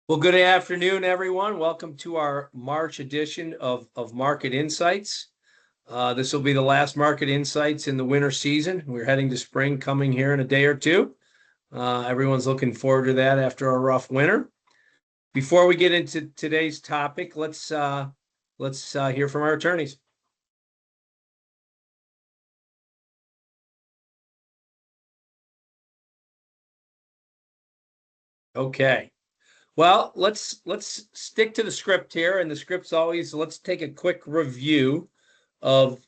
Well, good afternoon, everyone. Welcome to our March edition of Market Insights. This will be the last Market Insights in the winter season. We're heading to spring coming here in a day or two. Everyone's looking forward to that after a rough winter. Before we get into today's topic, let's hear from our attorneys. Okay. Well, let's stick to the script here, and the script's always let's take a quick review of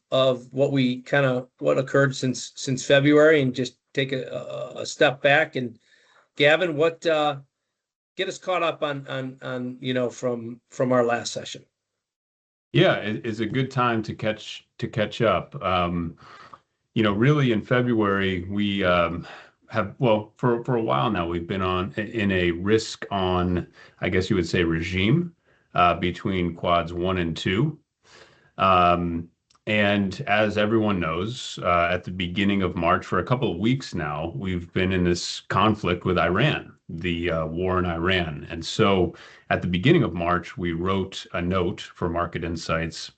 what occurred since February, and just take a step back. And Gavin, what get us caught up on from our last session. Yeah, it's a good time to catch up. Really in February we for a while now we've been in a risk on, I guess you would say, regime between quads 1 and 2. And as everyone knows, at the beginning of March, for a couple of weeks now, we've been in this conflict with Iran, the war in Iran. And so at the beginning of March, we wrote a note for Market Insights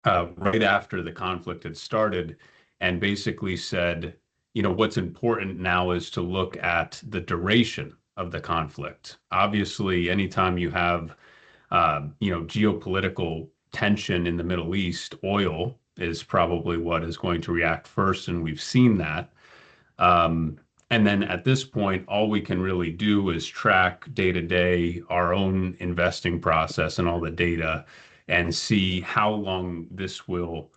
right after the conflict had started, and basically said, what's important now is to look at the duration of the conflict. Obviously, anytime you have, geopolitical tension in the Middle East, oil is probably what is going to react first, and we've seen that. And then at this point, all we can really do is track day to day our own investing process and all the data, and see how long this will,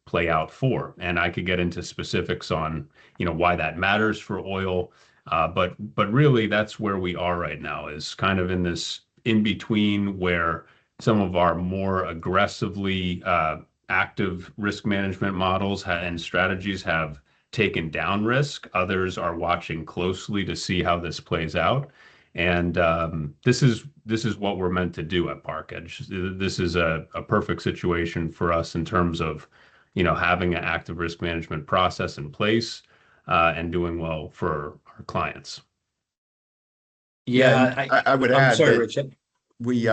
play out for. And I could get into specifics on, why that matters for oil. But really, that's where we are right now, is kind of in this in between where some of our more aggressively active risk management models and strategies have taken down risk. Others are watching closely to see how this plays out. And this is what we're meant to do at Park Edge. This is a perfect situation for us in terms of, having an active risk management process in place and doing well for our clients. Yeah, I would I'm add sorry, that Richard. we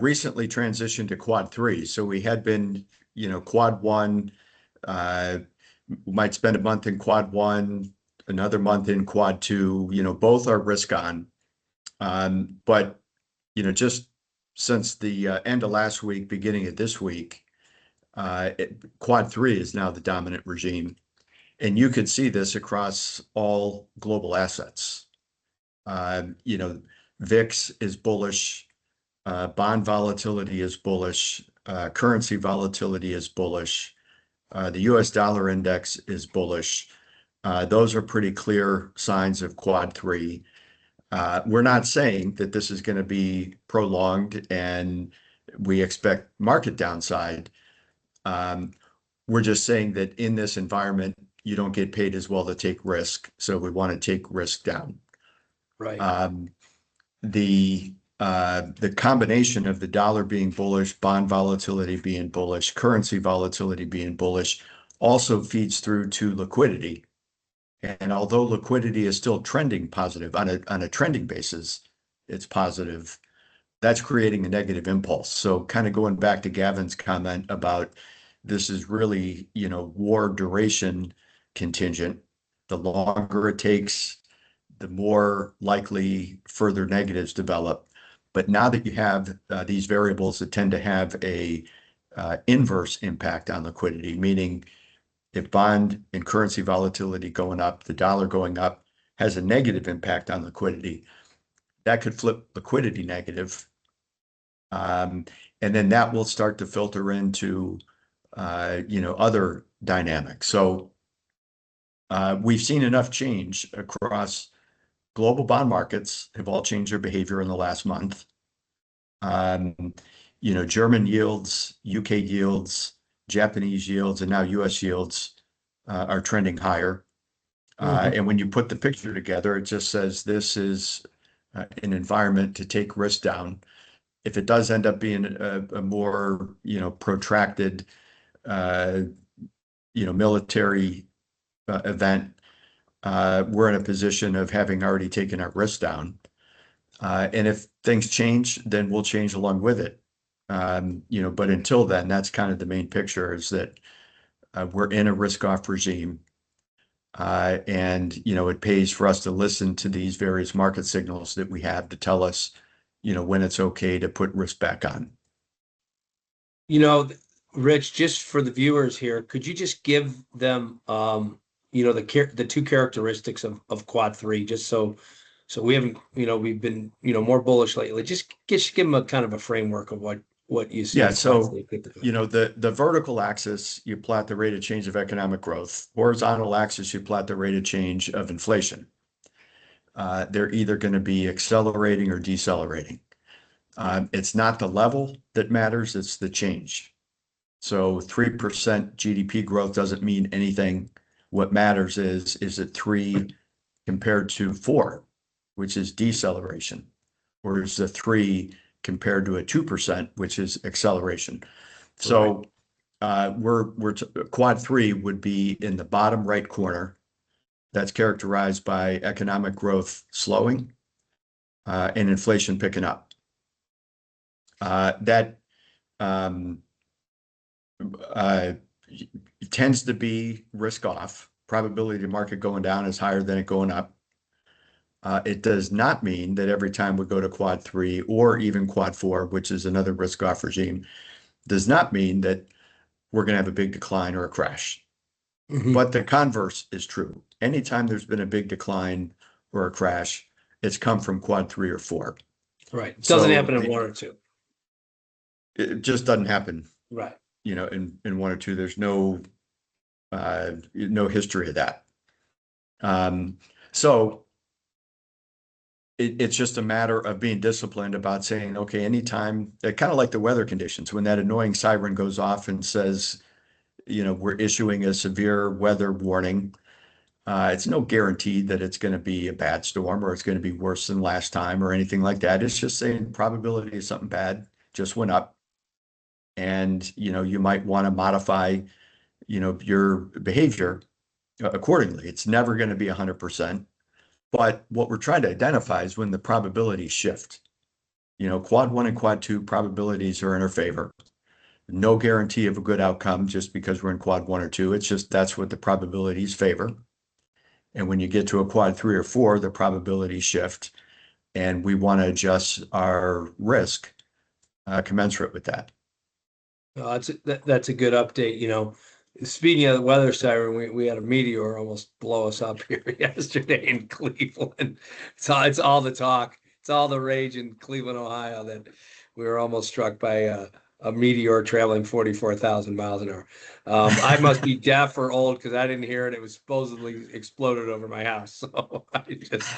recently transitioned to quad 3. So we had been, quad 1, might spend a month in quad 1, another month in quad 2, both are risk on. But, just since the end of last week, beginning of this week, quad 3 is now the dominant regime. And you can see this across all global assets. VIX is bullish, bond volatility is bullish, currency volatility is bullish, the US dollar index is bullish. Those are pretty clear signs of quad 3. We're not saying that this is going to be prolonged and we expect market downside. We're just saying that in this environment, you don't get paid as well to take risk. So we want to take risk down. Right. The combination of the dollar being bullish, bond volatility being bullish, currency volatility being bullish, also feeds through to liquidity. And although liquidity is still trending positive on a trending basis, it's positive. That's creating a negative impulse. So kind of going back to Gavin's comment about this is really, war duration contingent. The longer it takes, the more likely further negatives develop. But now that you have these variables that tend to have a inverse impact on liquidity, meaning if bond and currency volatility going up, the dollar going up has a negative impact on liquidity, that could flip liquidity negative. And then that will start to filter into, other dynamics. So we've seen enough change across global bond markets, have all changed their behavior in the last month. German yields, UK yields, Japanese yields, and now US yields are trending higher. And when you put the picture together, it just says this is an environment to take risk down. If it does end up being a more, protracted, military event, we're in a position of having already taken our risk down. And if things change, then we'll change along with it. But until then, that's kind of the main picture, is that we're in a risk-off regime. And it pays for us to listen to these various market signals that we have to tell us, when it's okay to put risk back on. You know, Rich, just for the viewers here, could you just give them, the two characteristics of quad three, just so we haven't, we've been, more bullish lately. Just give them a kind of a framework of what you see. Yeah, in quad so three. the vertical axis, you plot the rate of change of economic growth. Horizontal axis, you plot the rate of change of inflation. They're either going to be accelerating or decelerating. It's not the level that matters, it's the change. So 3% GDP growth doesn't mean anything. What matters is it 3 compared to 4, which is deceleration, or is the 3 compared to a 2%, which is acceleration. So quad 3 would be in the bottom right corner. That's characterized by economic growth slowing and inflation picking up. That tends to be risk off. Probability of market going down is higher than it going up. It does not mean that every time we go to quad 3 or even quad 4, which is another risk off regime, does not mean that we're going to have a big decline or a crash. Mhm. But the converse is true. Anytime there's been a big decline or a crash, it's come from quad 3 or 4. Right. It doesn't So happen in 1 or 2. it just doesn't happen, Right. in 1 or 2. There's no history of that. So it's just a matter of being disciplined about saying, okay, anytime, kind of like the weather conditions, when that annoying siren goes off and says, we're issuing a severe weather warning. It's no guarantee that it's going to be a bad storm or it's going to be worse than last time or anything like that. It's just saying probability of something bad just went up. And, you might want to modify, your behavior accordingly. It's never going to be 100%. But what we're trying to identify is when the probabilities shift. Quad 1 and quad 2 probabilities are in our favor. No guarantee of a good outcome just because we're in quad 1 or 2. It's just that's what the probabilities favor. And when you get to a quad 3 or 4, the probabilities shift, and we want to adjust our risk commensurate with that. That's a good update. Speaking of the weather siren, we had a meteor almost blow us up here yesterday in Cleveland. It's all the talk. It's all the rage in Cleveland, Ohio, that we were almost struck by a meteor traveling 44,000 miles an hour. I must be deaf or old because I didn't hear it. It was supposedly exploded over my house. So I just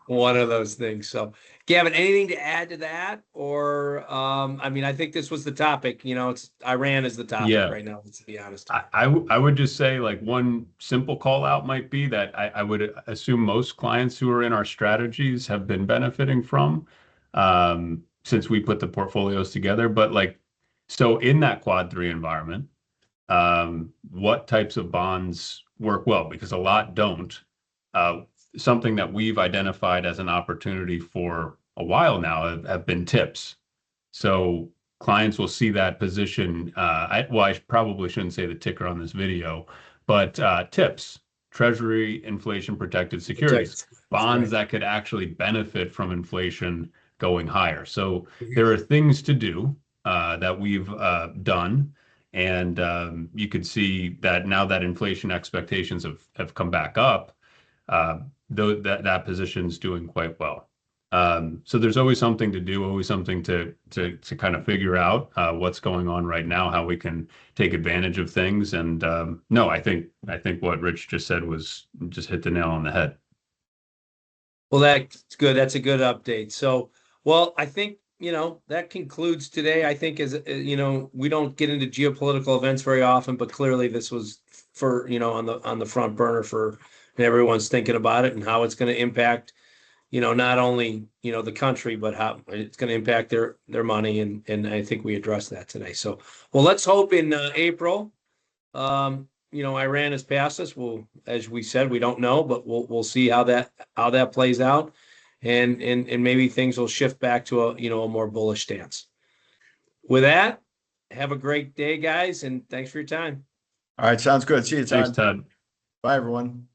one of those things. So Gavin, anything to add to that? Or I think this was the topic. It's Iran is the topic Yeah. right now, let's be honest. I would just say, like, one simple call out might be that I would assume most clients who are in our strategies have been benefiting from, since we put the portfolios together. But so in that quad 3 environment, what types of bonds work well? Because a lot don't. Something that we've identified as an opportunity for a while now have been tips. So clients will see that position. I probably shouldn't say the ticker on this video, but tips, Treasury inflation protected securities, bonds that could actually benefit from inflation going higher. So there are things to do that we've done. And you could see that now that inflation expectations have come back up, though that position's doing quite well. So there's always something to do, always something to kind of figure out what's going on right now, how we can take advantage of things. And no, I think what Rich just said was just hit the nail on the head. Well, that's good. That's a good update. So, well, I think, that concludes today. I think we don't get into geopolitical events very often, but clearly this was for, on the front burner for, and everyone's thinking about it and how it's going to impact, not only, the country, but how it's going to impact their money. And I think we addressed that today. So, well, let's hope in April, Iran has passed us. We'll, as we said, we don't know, but we'll see how that plays out, and maybe things will shift back to a more bullish stance. With that, have a great day, guys, and thanks for your time. All right, sounds good. See you, Thanks, Todd. Todd. Bye, everyone.